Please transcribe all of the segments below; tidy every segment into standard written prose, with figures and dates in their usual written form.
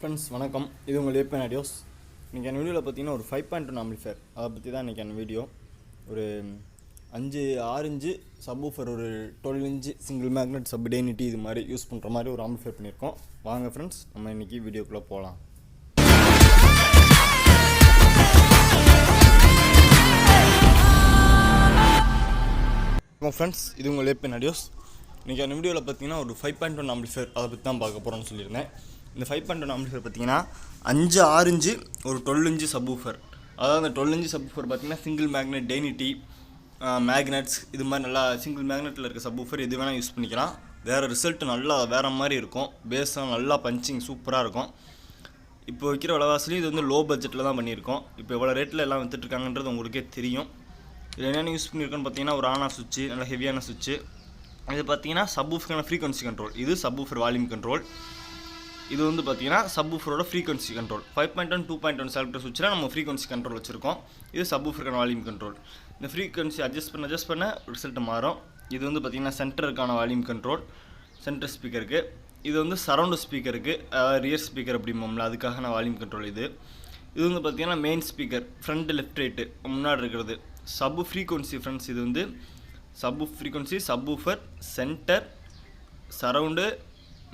Friends வணக்கம், இது உங்கள் ஏப்பன் ஆடியோஸ். இன்றைக்கி அந்த வீடியோவில் பார்த்தீங்கன்னா ஒரு 5.1 ஆம்பிளிஃபையர் அதை பற்றி தான் இன்றைக்கி அந்த வீடியோ. ஒரு 6 இன்ச்சு சப்வூஃபர், ஒரு 12 இன்ச்சு சிங்கிள் மேக்னெட் சப்டேனிட்டி இது மாதிரி யூஸ் பண்ணுற மாதிரி ஒரு ஆம்பிளிஃபையர் பண்ணியிருக்கோம். வாங்க ஃப்ரெண்ட்ஸ், நம்ம இன்றைக்கி வீடியோக்குள்ளே போகலாம். ஃப்ரெண்ட்ஸ், இது உங்கள் ஏப்பன் ஆடியோஸ். இன்றைக்கி அந்த வீடியோவில் பார்த்தீங்கன்னா ஒரு 5.1 ஆம்பிளிஃபையர் அதை பற்றி தான் பார்க்க போகிறோன்னு சொல்லியிருந்தேன். இந்த 5.1 ஆம்பிளிஃபையர் பார்த்தீங்கன்னா 6 இன்ச்சு ஒரு 12 இன்ச்சு சப்வூஃபர். அதாவது அந்த 12 இன்ச்சு சப்வூஃபர் பார்த்தீங்கன்னா சிங்கிள் மேக்னெட், டெய்னிட்டி, மேக்னெட்ஸ் இது மாதிரி நல்லா சிங்கிள் மேக்னெட்டில் இருக்க சப்வூஃபர் எது வேணால் யூஸ் பண்ணிக்கலாம். வேறு ரிசல்ட் நல்லா வேறு மாதிரி இருக்கும். பேஸும் நல்லா பஞ்சிங் சூப்பராக இருக்கும். இப்போ வைக்கிற விலைவாசிலையும் இது வந்து லோ பட்ஜெட்டில் தான் பண்ணியிருக்கோம். இப்போ எவ்வளோ ரேட்டில் எல்லாம் விற்றுட்ருக்காங்கன்றது உங்களுக்கே தெரியும். இதில் என்னென்ன யூஸ் பண்ணியிருக்கோன்னு பார்த்தீங்கன்னா ஒரு ஆன் ஆஃப் சுவிட்சு, நல்லா ஹெவியான சுவிட்சு. இது பார்த்தீங்கன்னா சப்வூஃபருக்கான ஃப்ரீக்வன்சி கண்ட்ரோல். இது சப்வூஃபர் வால்யூம் கண்ட்ரோல். இது வந்து பார்த்தீங்கன்னா சப்வூஃபரோட ஃப்ரீக்வன்சி கண்ட்ரோல். 5.1 2.1 செலக்டர் சுவிட்சில் நம்ம ஃப்ரீக்வன்சி கண்ட்ரோல் வச்சுருக்கோம். இது சப்வூஃபருக்கான வால்யூம் கண்ட்ரோல். இந்த ஃப்ரீக்வன்சி அட்ஜஸ்ட் பண்ண ரிசல்ட் மாறும். இது வந்து பார்த்தீங்கன்னா சென்டருக்கான வால்யூம் கண்ட்ரோல், சென்டர் ஸ்பீக்கருக்கு. இது வந்து சரௌண்டு ஸ்பீக்கருக்கு, ரியர் ஸ்பீக்கர் அப்படிம்போம்ல, அதுக்கான வால்யூம் கண்ட்ரோல். இது வந்து பார்த்தீங்கன்னா main speaker, front left right முன்னாடி இருக்கிறது. சப்பு ஃப்ரீக்வன்சி ஃப்ரெண்ட்ஸ், இது வந்து sub frequency, subwoofer, centre, surround,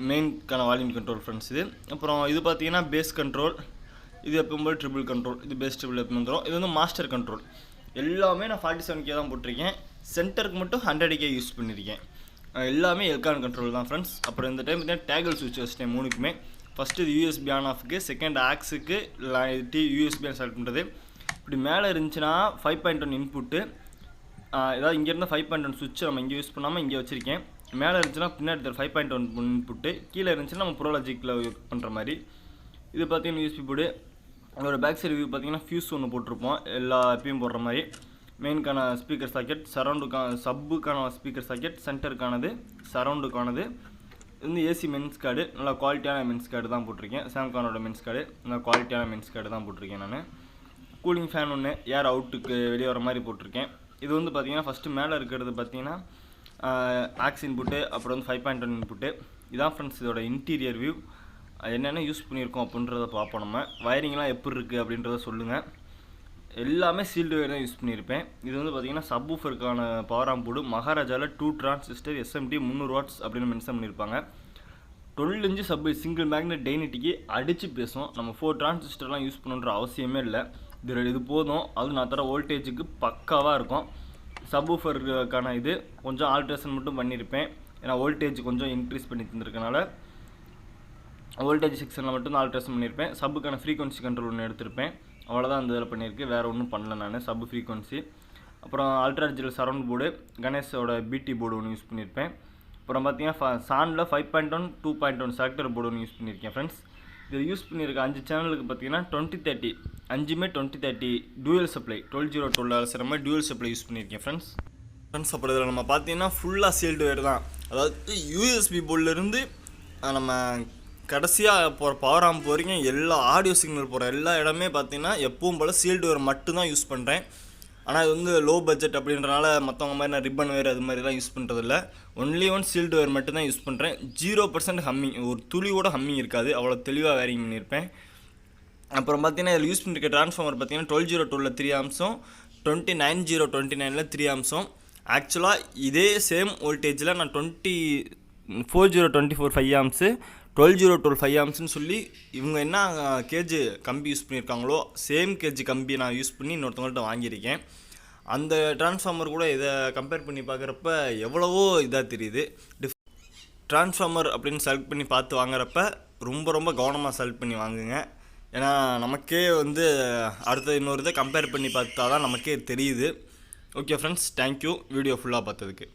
மெயின்கான வால்யூம் கண்ட்ரோல் ஃப்ரெண்ட்ஸ். இது அப்புறம் இது பார்த்தீங்கன்னா பேஸ் கண்ட்ரோல். இது எப்போம்போது ட்ரிபிள் கண்ட்ரோல். இது பேஸ் ட்ரிபிள் எப்போ வந்துடும். இது வந்து மாஸ்டர் கண்ட்ரோல். எல்லாமே நான் 47K தான் போட்டிருக்கேன். சென்டருக்கு மட்டும் 100K யூஸ் பண்ணியிருக்கேன். எல்லாமே எல்கான் கண்ட்ரோல் தான் ஃப்ரெண்ட்ஸ். அப்புறம் இந்த டைம் பார்த்தீங்கன்னா டேகல் சுவிட்ச் வச்சுட்டேன் மூணுக்குமே. ஃபஸ்ட்டு இது யூஎஸ்பி ஆன் ஆஃப்க்கு, செகண்ட் ஆக்ஸுக்கு யூஎஸ்பி ஆன் செலக்ட் பண்ணுறது. இப்படி மேலே இருந்துச்சுன்னா 5.1 இன்புட்டு. ஏதாவது இங்கேருந்து 5.1 சுவிட்ச் நம்ம இங்கே யூஸ் பண்ணாமல் இங்கே வச்சுருக்கேன். மேலே இருந்துச்சுன்னா பின்னாடி 5.1 இன்புட்டு. கீழே இருந்துச்சுன்னா நம்ம ப்ரோலாஜிக்கில் யூஸ் பண்ணுற மாதிரி. இது பார்த்தீங்கன்னா யூஎஸ்பி போர்டு. அதோட பேக் சைடு வியூ பார்த்தீங்கன்னா ஃபியூஸ் ஒன்று போட்டிருப்போம், எல்லா எப்பயும் போடுற மாதிரி. மெயின்கான ஸ்பீக்கர் சாக்கெட், சப்புக்கான ஸ்பீக்கர் சாக்கெட், சென்டருக்கானது, சரௌண்டுக்கானது. இது வந்து ஏசி மென்ஸ் கார்டு, நல்லா குவாலிட்டியான மென்ஸ் கார்டு தான் போட்டிருக்கேன். சாம்கானோட மென்ஸ் கார்டு, நல்லா குவாலிட்டியான மென்ஸ் கார்டு தான் போட்டிருக்கேன் நான். கூலிங் ஃபேன் ஒன்று, ஏர் அவுட்டுக்கு வெளியே வர மாதிரி போட்டிருக்கேன். இது வந்து பார்த்தீங்கன்னா ஃபஸ்ட்டு மேலே இருக்கிறது பார்த்தீங்கன்னா ஆக்ஸ் இன்புட்டு, அப்புறம் வந்து 5.1 இன்புட்டு. இதான் ஃப்ரெண்ட்ஸ் இதோட இன்டீரியர் வியூ. என்னென்ன யூஸ் பண்ணியிருக்கோம் அப்படின்றத பார்ப்போம். நம்ம வயரிங்லாம் எப்படி இருக்குது அப்படின்றத சொல்லுங்கள். எல்லாமே சீல்டு வயர் தான் யூஸ் பண்ணியிருப்பேன். இது வந்து பார்த்திங்கன்னா சப்வூஃபருக்கான பவர் ஆம்ப் போர்டு. மகாராஜாவில் 2 டிரான்சிஸ்டர் SMT 300 வாட்ஸ் அப்படின்னு மென்ஷன் பண்ணியிருப்பாங்க. 12 இன்ச்சு சிங்கிள் மேக்னெட் டெய்னிட்டிக்கு அடித்து பேசும். நம்ம 4 டிரான்சிஸ்டர்லாம் யூஸ் பண்ணணுன்ற அவசியமே இல்லை. இது போதும். அது நான் தர வோல்டேஜுக்கு பக்காவாக இருக்கும். சப்வூஃபருக்கான இது கொஞ்சம் ஆல்ட்ரேஷன் மட்டும் பண்ணியிருப்பேன். ஏன்னா வோல்டேஜ் கொஞ்சம் இன்க்ரீஸ் பண்ணி தந்துருக்கனால வோல்டேஜ் செக்ஷனில் மட்டும் ஆல்ட்ரேஷன் பண்ணியிருப்பேன். சப்புக்கான ஃப்ரீக்வன்சி கண்ட்ரோல் ஒன்று எடுத்திருப்பேன். அவ்வளோதான் அந்த இதில் பண்ணியிருக்கு. வேறு ஒன்றும் பண்ணல நான். சப்பு ஃப்ரீக்வன்சி, அப்புறம் அல்ட்ரா டிஜிட்டல் சரௌண்ட் போர்டு, கணேஷோட பிடி போர்டு ஒன்று யூஸ் பண்ணியிருப்பேன். அப்புறம் பார்த்தீங்கன்னா சானில் 5.1 2.1 செலக்டர் போர்டு ஒன்று யூஸ் பண்ணியிருக்கேன் ஃப்ரெண்ட்ஸ். இதில் யூஸ் பண்ணியிருக்க 5 சேனலுக்கு பார்த்தீங்கன்னா 2030 5மே 2030 டூயல் சப்ளை 12/12 செய்கிற மாதிரி டூயல் சப்ளை யூஸ் பண்ணியிருக்கேன் ஃப்ரெண்ட்ஸ். அப்புறம் இதில் நம்ம பார்த்தீங்கன்னா ஃபுல்லாக சீல்டு வயர் தான். அதாவது யூஎஸ்பி போர்டிலேருந்து நம்ம கடைசியாக போகிற பவர் ஆம்ப் வரைக்கும் எல்லா ஆடியோ சிக்னல் போகிற எல்லா இடமே பார்த்தீங்கன்னா எப்பவும் போல் சீல்டு வயர் மட்டும்தான் யூஸ் பண்ணுறேன். ஆனால் இது வந்து லோ பட்ஜெட் அப்படின்றனால மற்றவங்க மாதிரி நான் ரிப்பன் வயர் அது மாதிரிலாம் யூஸ் பண்ணுறதில்ல. ஒன்லி சீல்டு வயர் மட்டும்தான் யூஸ் பண்ணுறேன். 0% ஹம்மிங், ஒரு துளியோட ஹம்மிங் இருக்காது. அவ்வளோ தெளிவாக வேரிங் பண்ணியிருப்பேன். அப்புறம் பார்த்தீங்கன்னா இதில் யூஸ் பண்ணியிருக்க ட்ரான்ஸ்ஃபார்மர் பார்த்தீங்கன்னா 1202 3 ஆம்ஸும் 29029 3 ஆம்ஸும். ஆக்சுவலாக இதே சேம் வோல்டேஜில் நான் 4024 5 ஆம்ஸு 1202 5 ஆம்ஸ்னு சொல்லி இவங்க என்ன கேஜி கம்பி யூஸ் பண்ணியிருக்காங்களோ சேம் கேஜி கம்பி நான் யூஸ் பண்ணி இன்னொருத்தவங்கள்ட்ட வாங்கியிருக்கேன். அந்த டிரான்ஸ்ஃபார்மர் கூட இதை கம்பேர் பண்ணி பார்க்குறப்ப எவ்வளவோ இதாக தெரியுது. டிரான்ஸ்ஃபார்மர் அப்படின்னு செலக்ட் பண்ணி பார்த்து வாங்குறப்ப ரொம்ப கவனமாக செலக்ட் பண்ணி வாங்குங்க. ஏன்னா நமக்கே வந்து அடுத்த இன்னொரு இதை கம்பேர் பண்ணி பார்த்தா தான் நமக்கே தெரியுது. ஓகே ஃப்ரெண்ட்ஸ், தேங்க்யூ வீடியோ ஃபுல்லாக பார்த்ததுக்கு.